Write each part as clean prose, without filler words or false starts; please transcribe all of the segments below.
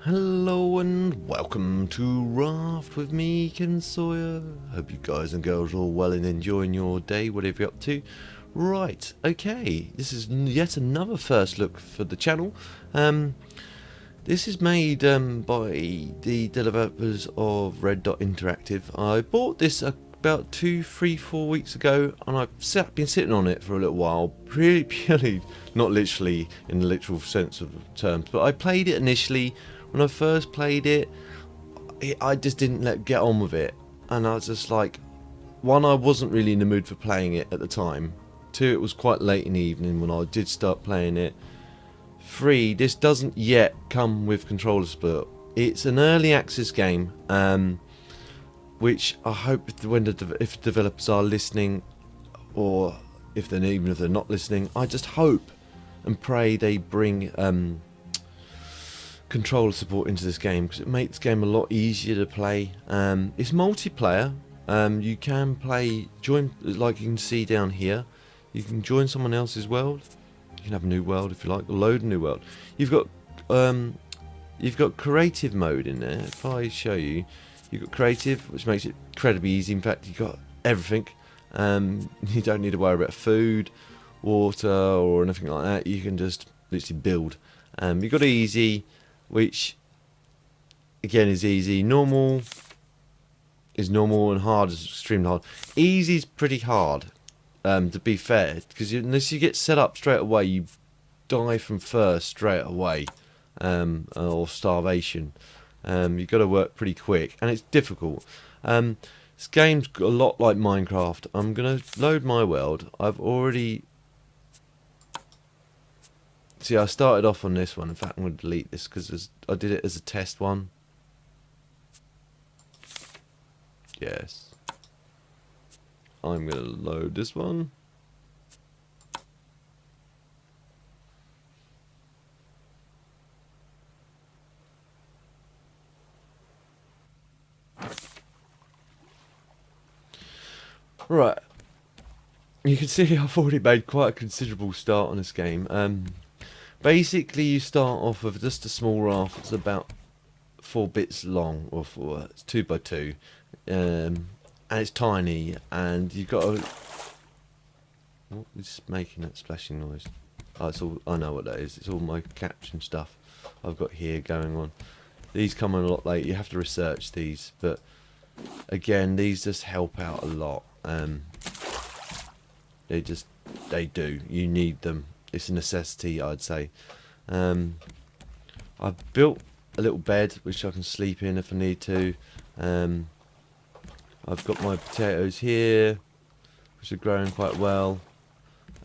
Hello and welcome to Raft with me, Ken Sawyer. Hope you guys and girls are all well and enjoying your day, whatever you're up to. Right, okay, this is yet another first look for the channel. This is made by the developers of Red Dot Interactive. I bought this about 2, 3, 4 weeks ago, and I've been sitting on it for a little while, really purely, not literally in the literal sense of the terms, but I played it initially. When I first played it, I just didn't get on with it, and I was just like, one, I wasn't really in the mood for playing it at the time. 2, it was quite late in the evening when I did start playing it. 3, this doesn't yet come with controller support. It's an early access game, which I hope if developers are listening, or even if they're not listening, I just hope and pray they bring controller support into this game, because it makes the game a lot easier to play. It's multiplayer. You can join, like you can see down here. You can join someone else's world. You can have a new world if you like, or load a new world. You've got creative mode in there. If I show you, you've got creative, which makes it incredibly easy. In fact, you've got everything. You don't need to worry about food, water, or anything like that. You can just literally build. You've got easy, which again is easy. Normal is normal, and hard is extremely hard. Easy is pretty hard, to be fair, because unless you get set up straight away, you die from thirst straight away, or starvation. You've got to work pretty quick, and it's difficult. This game's a lot like Minecraft. I'm going to load my world. I've already... See, I started off on this one. In fact, I'm going to delete this because I did it as a test one. Yes. I'm going to load this one. Right. You can see I've already made quite a considerable start on this game. Basically, you start off with just a small raft. It's about 4 bits long, or it's 2 by 2, and it's tiny. And you've got to... What is making that splashing noise? Oh, it's all. I know what that is. It's all my caption stuff I've got here going on. These come on a lot late. You have to research these, but again, these just help out a lot. They do. You need them. It's a necessity, I'd say. I've built a little bed which I can sleep in if I need to. I've got my potatoes here, which are growing quite well.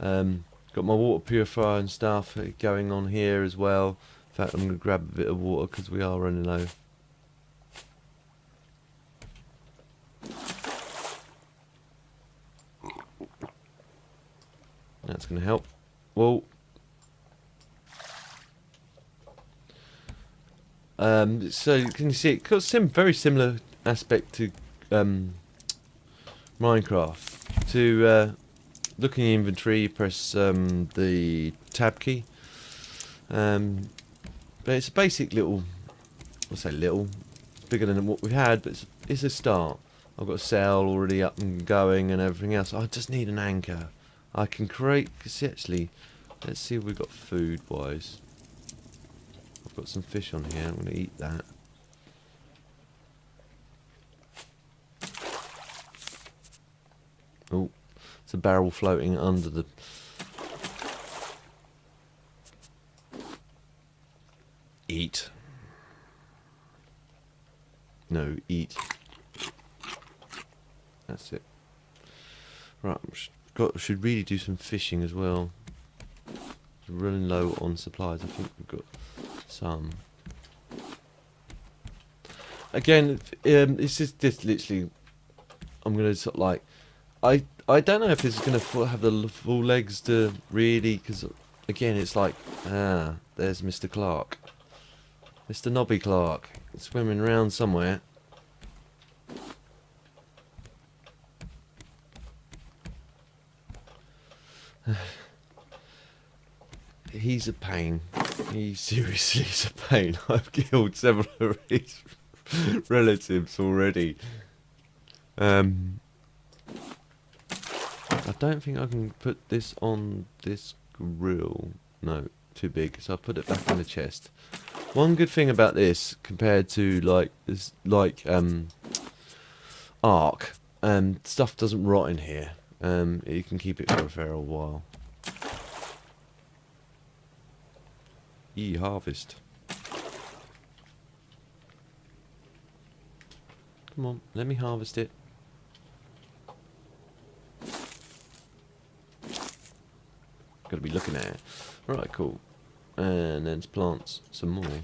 Got my water purifier and stuff going on here as well. In fact, I'm going to grab a bit of water because we are running low. That's going to help. Well, so can you see it got some very similar aspect to Minecraft. To look in the inventory, you press the tab key. But it's a basic little, I'll say little, bigger than what we had, but it's a start. I've got a sail already up and going and everything else. I just need an anchor. I can create, actually, let's see if we've got food wise. I've got some fish on here, I'm going to eat that. Oh, it's a barrel floating under the... Eat. No, eat. That's it. Right, should really do some fishing as well. Running low on supplies. I think we've got some. Again, it's just this literally. I'm gonna sort of like. I don't know if this is gonna have the full legs to really, because again it's like there's Mr. Clark, Mr. Nobby Clark, swimming around somewhere. He's a pain. He seriously is a pain. I've killed several of his relatives already. I don't think I can put this on this grill. No, too big. So I'll put it back in the chest. One good thing about this compared to Ark, stuff doesn't rot in here. You can keep it for a fair old while. Harvest. Come on, let me harvest it. Gotta be looking at it. Right, cool. And then plants some more.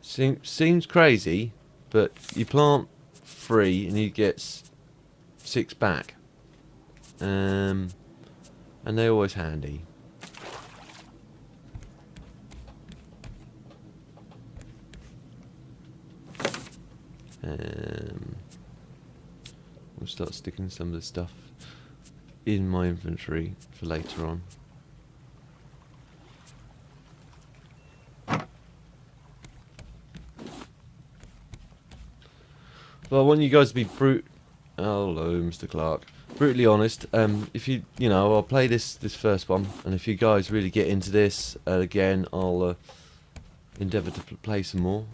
Seems crazy, but you plant 3 and you get 6 back. And they're always handy. We'll start sticking some of the stuff in my inventory for later on. Well, I want you guys to be hello, Mr. Clark. Brutally honest. If I'll play this first one, and if you guys really get into this again, I'll endeavour to play some more.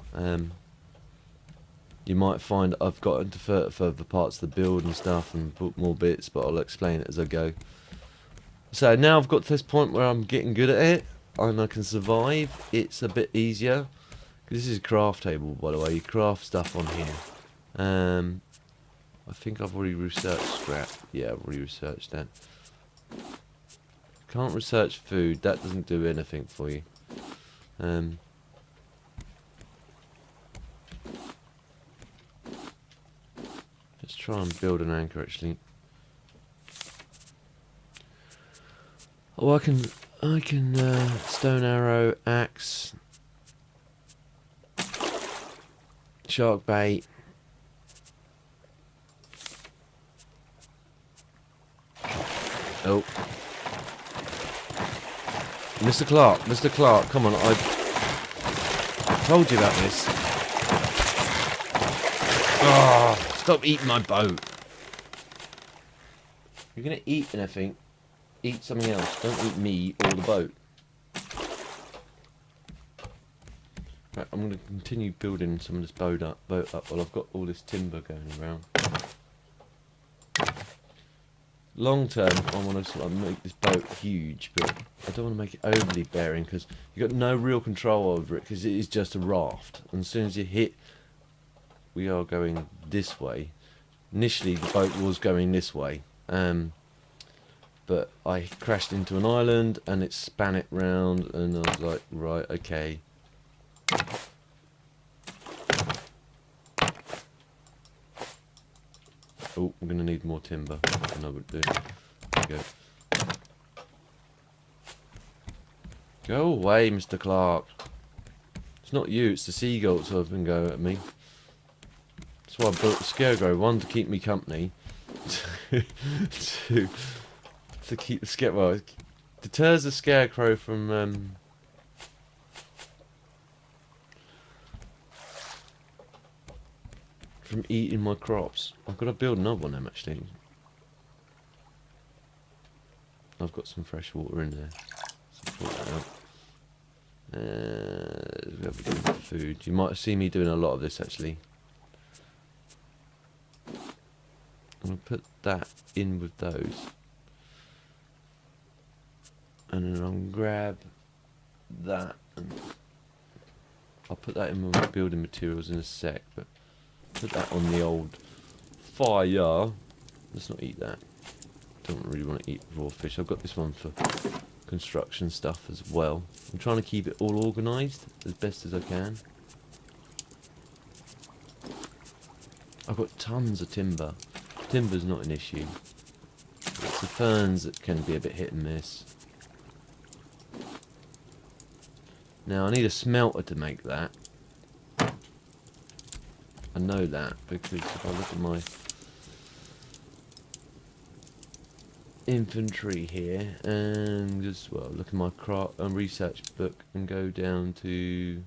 You might find I've got into further parts of the build and stuff and put more bits, but I'll explain it as I go. So now I've got to this point where I'm getting good at it and I can survive. It's a bit easier. This is a craft table, by the way. You craft stuff on here. I think I've already researched scrap. Yeah, I've already researched that. Can't research food. That doesn't do anything for you. Let's try and build an anchor, actually. Oh, I can stone arrow, axe, shark bait. Oh, Mr. Clark, come on! I told you about this. Oh, stop eating my boat! If you're gonna eat anything, eat something else. Don't eat me or the boat. Right, I'm gonna continue building some of this boat up while I've got all this timber going around. Long term, I want to sort of make this boat huge, but I don't want to make it overly bearing because you've got no real control over it because it is just a raft. And as soon as you hit, we are going this way. Initially, the boat was going this way, but I crashed into an island and it span it round, and I was like, right, okay. Oh, I'm going to need more timber. I know what to do. There we go. Go away, Mr. Clark. It's not you, it's the seagulls who have been going at me. That's why I built the scarecrow. One, to keep me company. Two, to keep the scarecrow. Well, it deters the scarecrow from eating my crops. I've got to build another one of them, actually. I've got some fresh water in there. So pull that out. We have food. You might have seen me doing a lot of this, actually. I'm going to put that in with those. And then I'll grab that. And I'll put that in my building materials in a sec, but put that on the old fire. Let's not eat that. Don't really want to eat raw fish. I've got this one for construction stuff as well. I'm trying to keep it all organised as best as I can. I've got tons of timber. Timber's not an issue. It's the ferns that can be a bit hit and miss. Now I need a smelter to make that. I know that because if I look at my inventory here and just look at my research book and go down to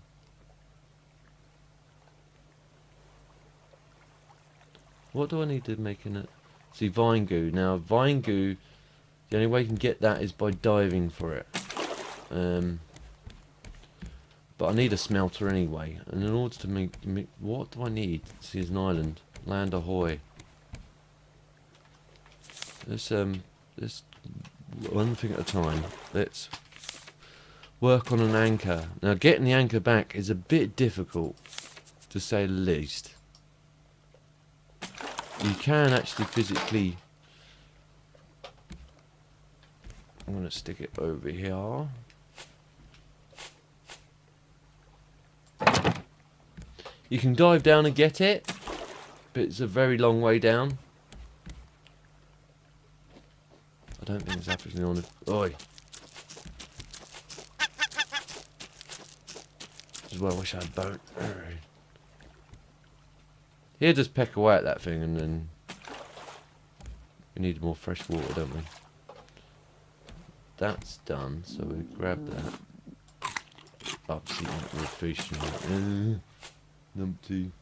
what do I need to make in it? See, vine goo. Now vine goo, the only way you can get that is by diving for it. But I need a smelter anyway, and in order to make what do I need? See, it's an island. Land ahoy. Let's one thing at a time. Let's work on an anchor. Now getting the anchor back is a bit difficult, to say the least. You can actually physically... I'm going to stick it over here. You can dive down and get it, but it's a very long way down. I don't think it's actually on it. Oi! As well, I wish I had a boat. Here, just peck away at that thing, and then we need more fresh water, don't we? That's done, so we grab that. Upsy, we're fishing. Numpty.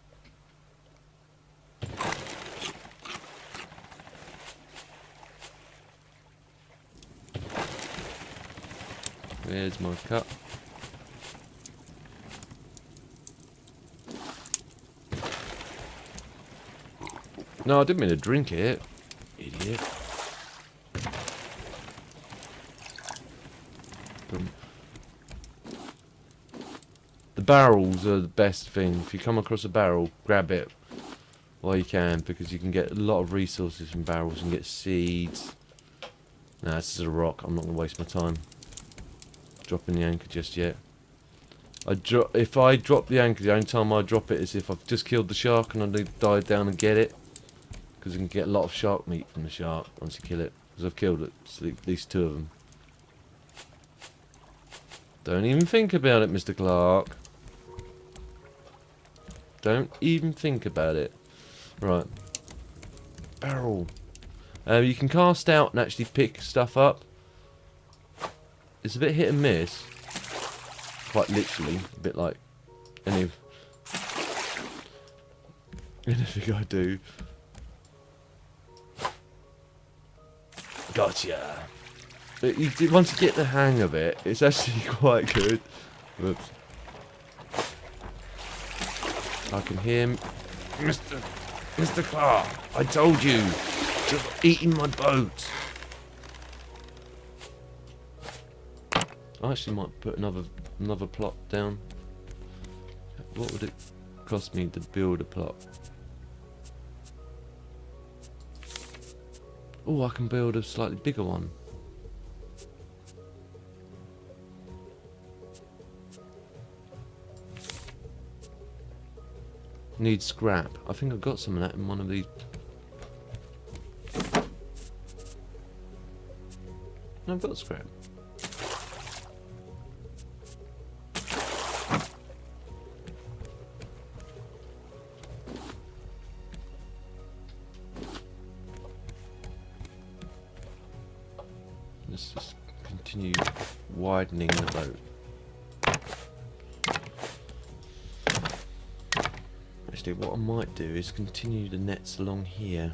Where's my cup? No, I didn't mean to drink it. Idiot. The barrels are the best thing. If you come across a barrel, grab it while you can, because you can get a lot of resources from barrels and get seeds. Nah, this is a rock. I'm not going to waste my time dropping the anchor just yet. If I drop the anchor, the only time I drop it is if I've just killed the shark and I need to dive down and get it. Because you can get a lot of shark meat from the shark once you kill it. Because I've killed at least 2 of them. Don't even think about it, Mr. Clark. Don't even think about it. Right. Barrel. You can cast out and actually pick stuff up. It's a bit hit and miss. Quite literally. A bit like anything I do. Gotcha. But once you get the hang of it, it's actually quite good. Whoops. I can hear him. Mr. Clark, I told you. Just eating my boat. I actually might put another plot down. What would it cost me to build a plot? Oh, I can build a slightly bigger one. Need scrap. I think I've got some of that in one of these. No, I've got scrap. Let's just continue widening the boat. Actually, what I might do is continue the nets along here.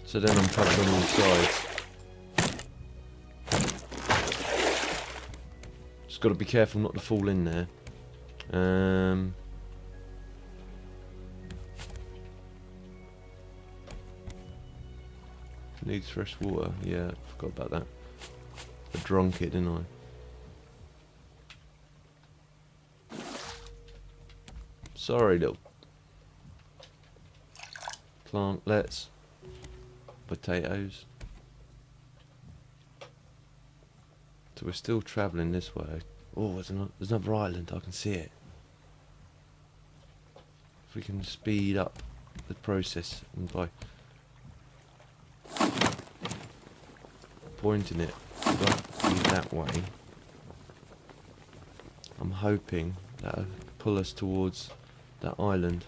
So then I'm covered on all sides. Just got to be careful not to fall in there. Needs fresh water. Yeah, I forgot about that. I drunk it, didn't I? Sorry, little plantlets. Potatoes. So we're still travelling this way. Oh, there's another island. I can see it. If we can speed up the process and by pointing it roughly that way, I'm hoping that'll pull us towards that island.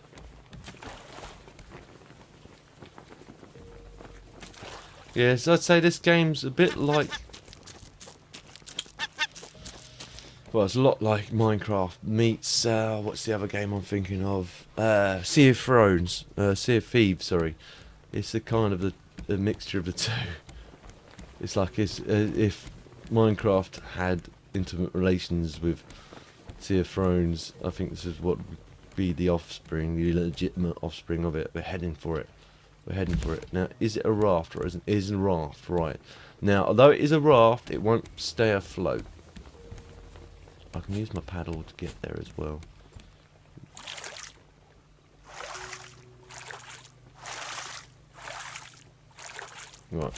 Yes, I'd say this game's a bit like... Well, it's a lot like Minecraft meets... what's the other game I'm thinking of? Sea of Thrones. Sea of Thieves, sorry. It's the kind of the mixture of the two. It's like if Minecraft had intimate relations with Sea of Thrones. I think this is what would be the offspring, the legitimate offspring of it. We're heading for it. We're heading for it. Now, is it a raft or isn't? It is a raft, right. Now, although it is a raft, it won't stay afloat. I can use my paddle to get there as well. Right.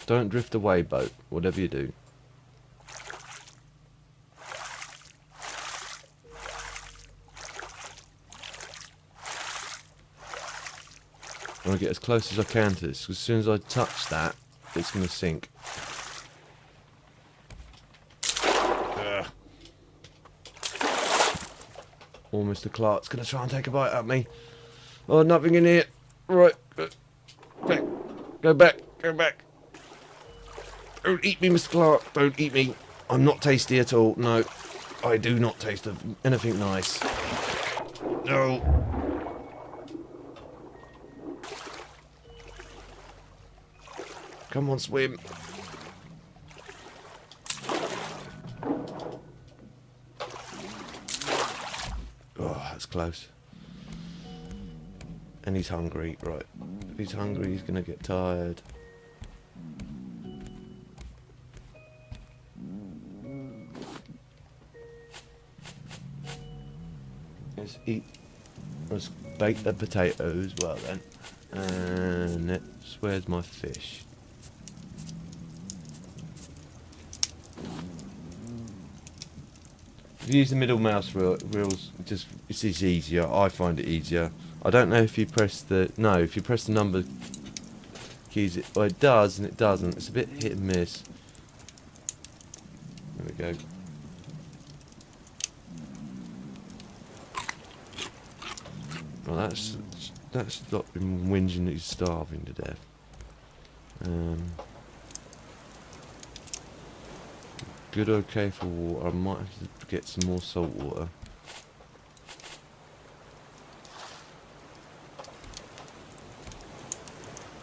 Don't drift away, boat, whatever you do. I'm going to get as close as I can to this, because as soon as I touch that, it's going to sink. Ugh. Oh, Mr. Clark's going to try and take a bite at me. Oh, nothing in here. Right. Back. Go back. Go back. Don't eat me, Mr. Clark. Don't eat me. I'm not tasty at all. No. I do not taste of anything nice. No. Come on, swim. Oh, that's close. And he's hungry. Right. If he's hungry, he's going to get tired. Let's eat. Let's bake the potato as well then. And where's my fish? If you use the middle mouse wheels, it's easier. I find it easier. I don't know if you press the... No, if you press the number keys, well, it does and it doesn't. It's a bit hit and miss. There we go. Well, that's stopped him whinging that he's starving to death. Good, okay for water. I might have to get some more salt water.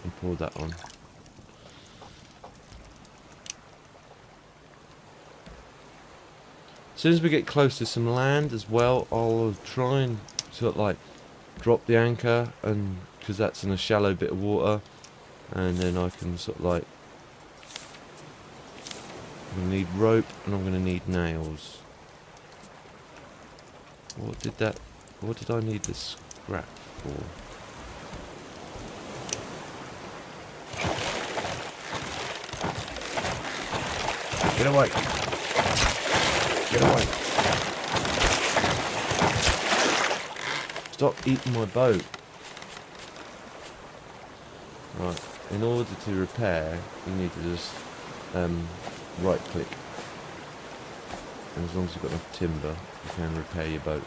And pour that on. As soon as we get close to some land as well, I'll try and sort of like drop the anchor, and because that's in a shallow bit of water, and then I can sort of like... I'm going to need rope and I'm going to need nails. What did I need the scrap for? Get away! Get away! Stop eating my boat. Right, in order to repair, you need to just right click, and as long as you've got enough timber you can repair your boat.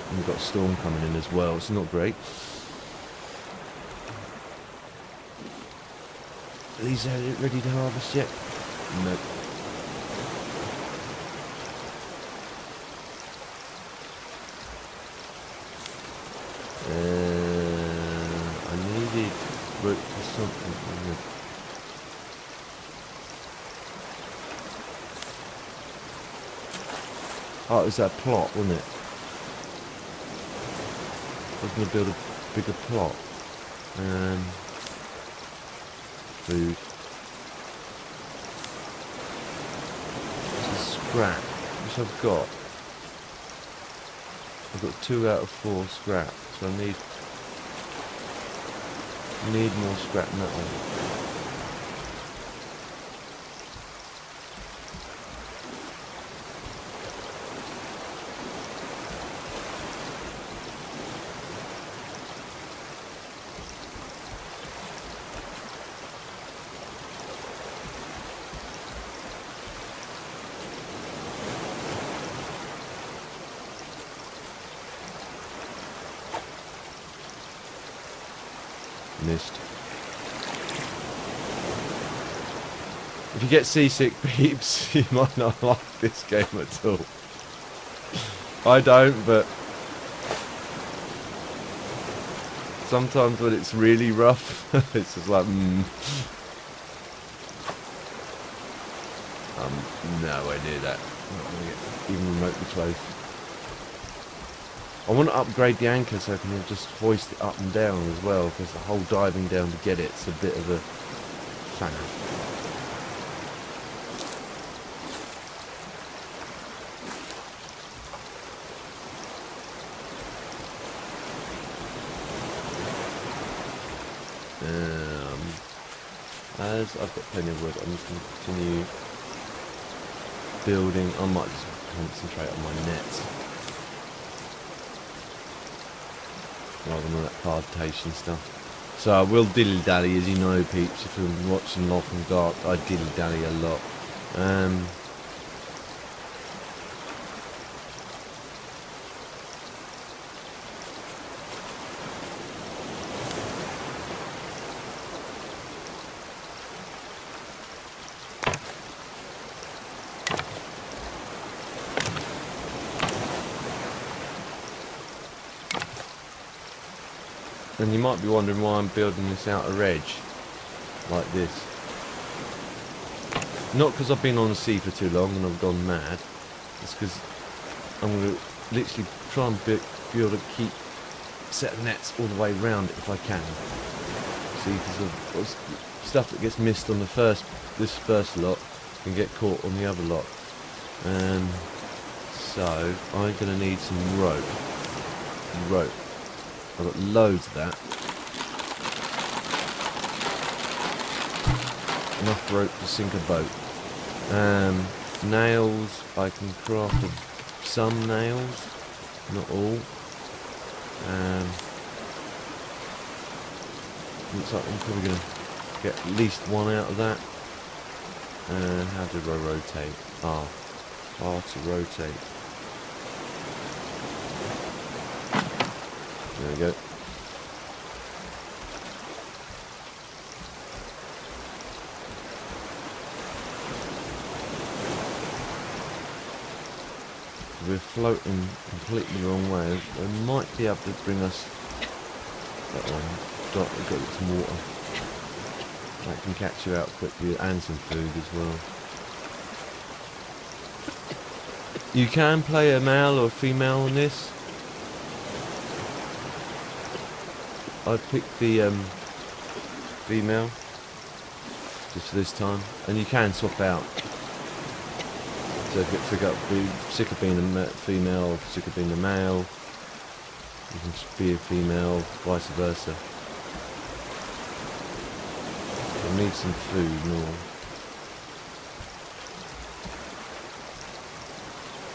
And we've got a storm coming in as well, it's not great. Are these ready to harvest yet? Nope. I needed rope for something. Oh, it was that plot, wasn't it? I was going to build a bigger plot. Food. This is scrap, which I've got. I've got 2 out of 4 scrap, so I need more scrap metal. Missed. If you get seasick, peeps, you might not like this game at all. I don't, but sometimes when it's really rough, it's just like, nowhere near that. I'm not going to get even remotely close. I want to upgrade the anchor so I can just hoist it up and down as well, because the whole diving down to get it's a bit of a faff. As I've got plenty of wood, I'm just going to continue building. I might just concentrate on my nets rather than all that plantation stuff. So I will dilly-dally, as you know, peeps. If you're watching Long and Dark, I dilly-dally a lot. And you might be wondering why I'm building this outer edge like this. Not because I've been on the sea for too long and I've gone mad. It's because I'm going to literally try and be able to keep set of nets all the way around it if I can. See, because stuff that gets missed on this first lot can get caught on the other lot. So I'm going to need some rope. I've got loads of that. Enough rope to sink a boat. Nails, I can craft some nails, not all. Looks like I'm probably going to get at least one out of that. How did I rotate? R to rotate. There we go. We're floating completely the wrong way. They might be able to bring us that one. We've got some water. That can catch you out quickly, and some food as well. You can play a male or a female on this. I picked the female just for this time, and you can swap out. So if you're sick of being a female or sick of being a male, you can be a female, vice versa. I need some food more.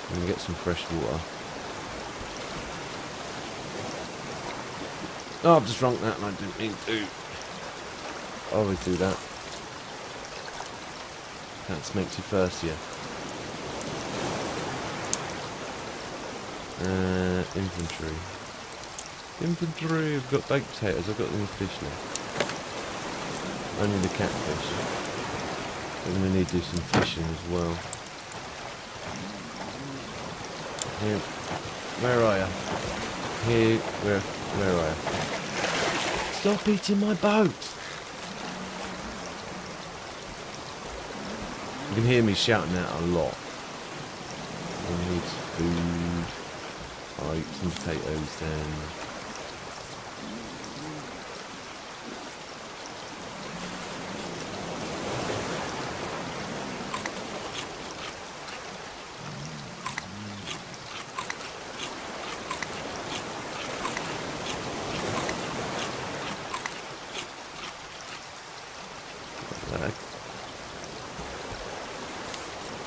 I'm gonna get some fresh water. Oh, I've just drunk that and I didn't mean to. I always do that. That makes you thirstier. Inventory. I've got baked potatoes, I've got them fish now. Only the catfish. I'm going to need to do some fishing as well. Here, where are you? Here, where are you? Stop eating my boat! You can hear me shouting out a lot. I need food. I'll eat some potatoes then.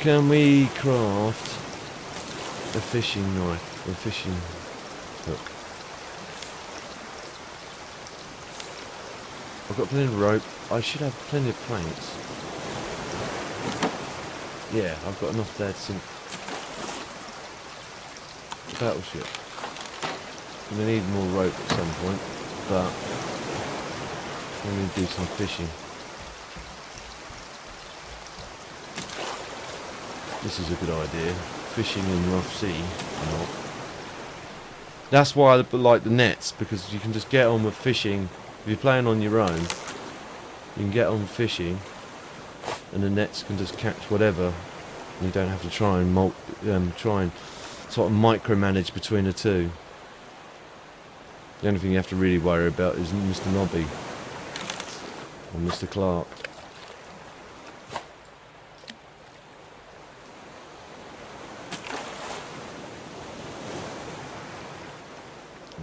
Can we craft a fishing knife, or a fishing hook? I've got plenty of rope. I should have plenty of planks. Yeah, I've got enough there to sink the battleship. I'm going to need more rope at some point, but I'm going to do some fishing. This is a good idea. Fishing in rough sea. Or not. That's why I like the nets, because you can just get on with fishing. If you're playing on your own, you can get on fishing, and the nets can just catch whatever. And you don't have to try and sort of micromanage between the two. The only thing you have to really worry about is Mr. Nobby or Mr. Clark.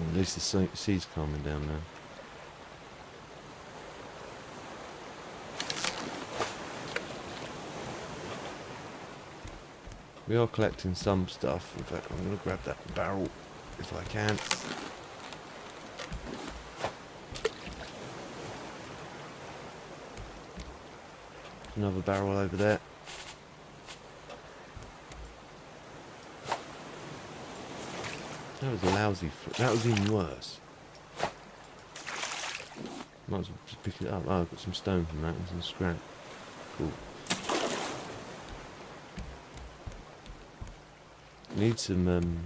At least the sea's calming down now. We are collecting some stuff. In fact, I'm going to grab that barrel if I can. Another barrel over there. That was a lousy that was even worse. Might as well just pick it up. Oh, I've got some stone from that and some scrap. Cool. Need some,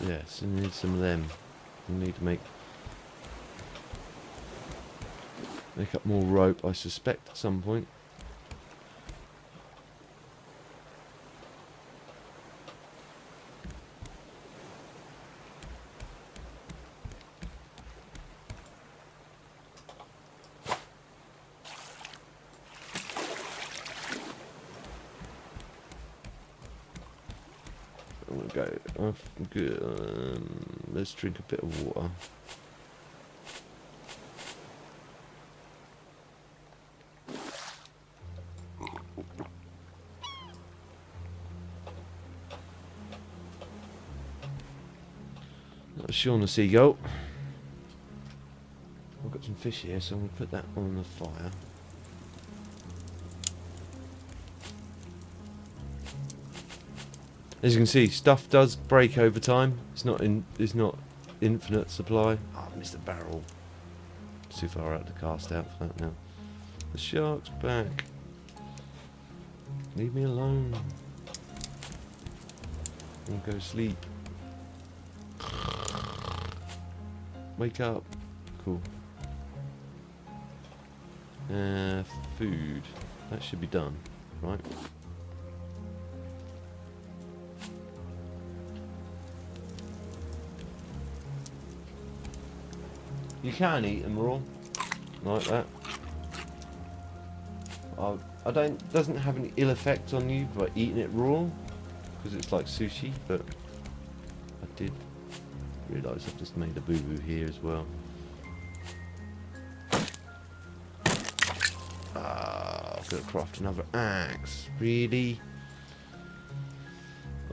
yes, I need some of them. We need to make up more rope, I suspect, at some point. I'm gonna go. Good. Let's drink a bit of water. That was Sean the Seagull. I've got some fish here, so I'm gonna put that on the fire. As you can see, stuff does break over time. It's not infinite supply. Oh, I missed the barrel. It's too far out to cast out for that now. The shark's back. Leave me alone. I'm gonna go sleep. Wake up. Cool. Food. That should be done, right? You can eat them raw, like that. I don't. Doesn't have any ill effect on you by eating it raw, because it's like sushi. But I did realise I've just made a boo boo here as well. I've got to craft another axe. Really?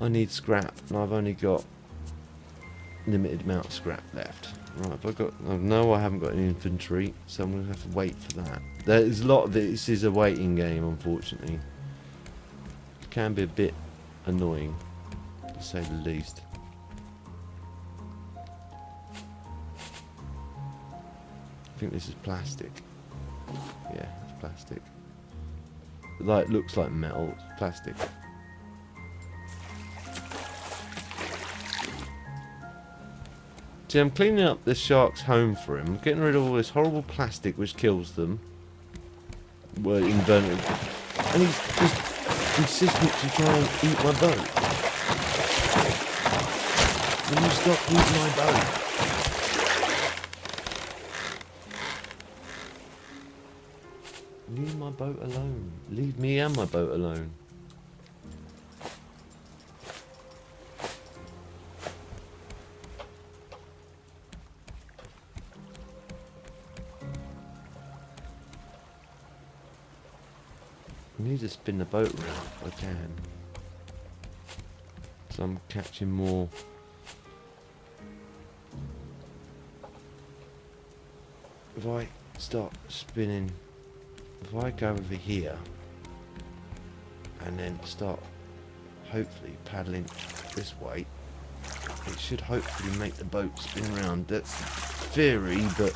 I need scrap, and I've only got limited amount of scrap left. Right, I haven't got any inventory, so I'm going to have to wait for that. There's a lot of this is a waiting game, unfortunately. It can be a bit annoying, to say the least. I think this is plastic. Yeah, it's plastic. It looks like metal, it's plastic. See, I'm cleaning up this shark's home for him. I'm getting rid of all this horrible plastic which kills them. Well, inverted. And he's just insistent to try and eat my boat. Will you stop eating my boat? Leave my boat alone. Leave me and my boat alone. I need to spin the boat around if I can. So I'm catching more. If I start spinning, if I go over here and then start hopefully paddling this way, it should hopefully make the boat spin around. That's theory, but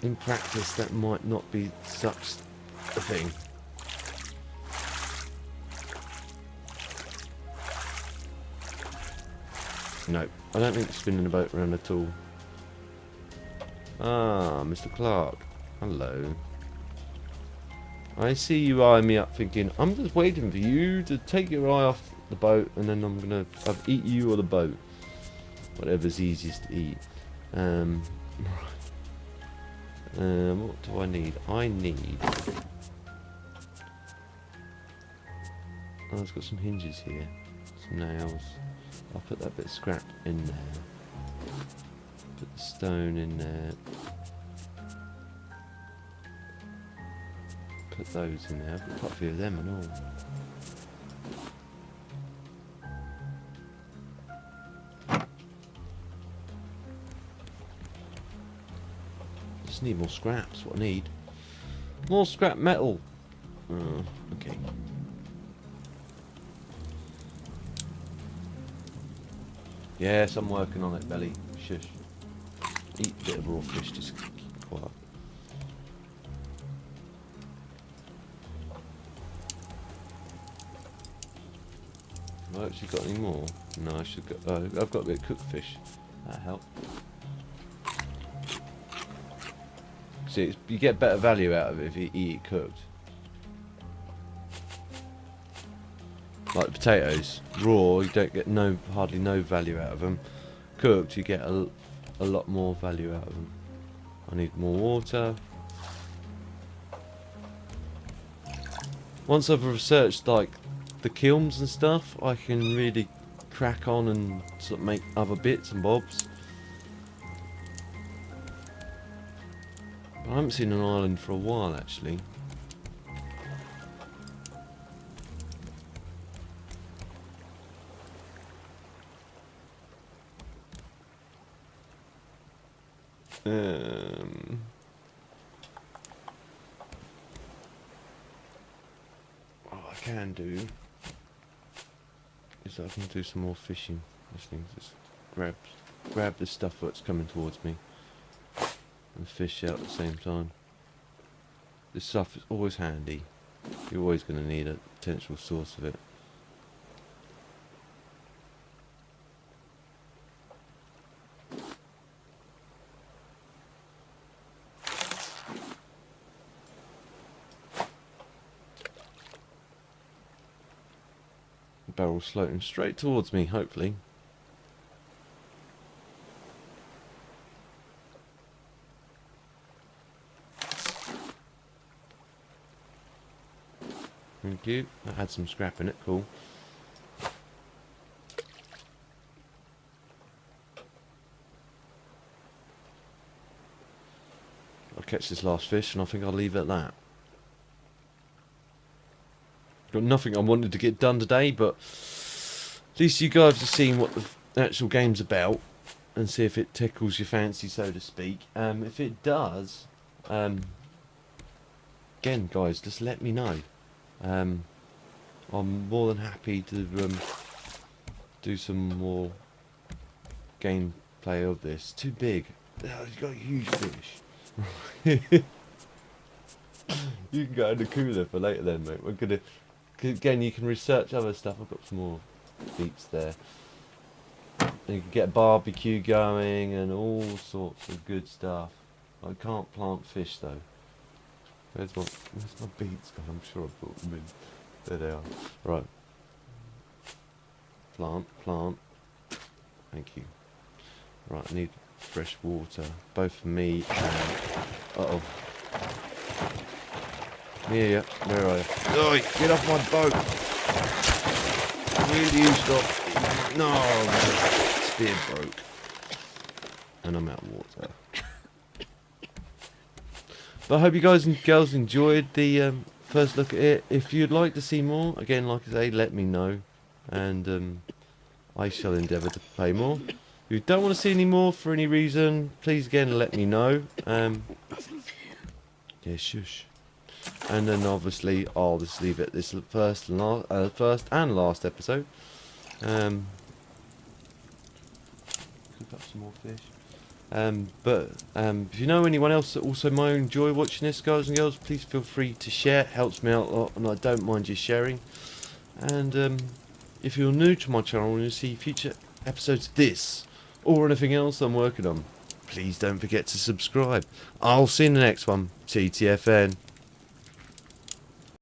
in practice that might not be such a thing. No, I don't think spinning a boat around at all. Ah, Mr. Clark. Hello. I see you eyeing me up thinking, I'm just waiting for you to take your eye off the boat and then I'm going to eat you or the boat. Whatever's easiest to eat. What do I need? I need... Oh, it's got some hinges here. Some nails. I'll put that bit of scrap in there. Put the stone in there. Put those in there. I've got quite a few of them and all. Just need more scraps. What I need. More scrap metal. Oh, okay. Yes, I'm working on it, Belly. Shush. Eat a bit of raw fish, just keep quiet. Have I actually got any more? No, I should go. I've got a bit of cooked fish. That'll help. See, you get better value out of it if you eat it cooked. Like potatoes, raw, you don't get hardly no value out of them. Cooked, you get a lot more value out of them. I need more water. Once I've researched like the kilns and stuff, I can really crack on and sort of make other bits and bobs. But I haven't seen an island for a while actually. What I can do is I can do some more fishing. Just grab the stuff that's coming towards me and fish out at the same time. This stuff is always handy. You're always going to need a potential source of it. Barrel's floating straight towards me, hopefully. Thank you. That had some scrap in it, cool. I'll catch this last fish and I think I'll leave it at that. Got nothing I wanted to get done today, but at least you guys have seen what the actual game's about and see if it tickles your fancy, so to speak. If it does, again, guys, just let me know. I'm more than happy to do some more gameplay of this. Too big. Oh, he's got a huge fish. You can go in the cooler for later then, mate. We're gonna... Again, you can research other stuff. I've got some more beets there. You can get a barbecue going and all sorts of good stuff. I can't plant fish though. Where's my beets gone? I'm sure I brought them in. There they are. Right. Plant. Thank you. Right, I need fresh water. Both for me and... Uh-oh. Yeah, where are you? Oh, get off my boat! Will you stop? No, spear broke. And I'm out of water. But I hope you guys and girls enjoyed the first look at it. If you'd like to see more, again, like I say, let me know. And I shall endeavour to play more. If you don't want to see any more for any reason, please again let me know. Yeah, shush. And then obviously I'll just leave it this first and last episode. Cook up some more fish. But if you know anyone else that also might enjoy watching this, guys and girls, please feel free to share. It helps me out a lot, and I don't mind you sharing. And if you're new to my channel and you see future episodes of this or anything else I'm working on, please don't forget to subscribe. I'll see you in the next one. TTFN.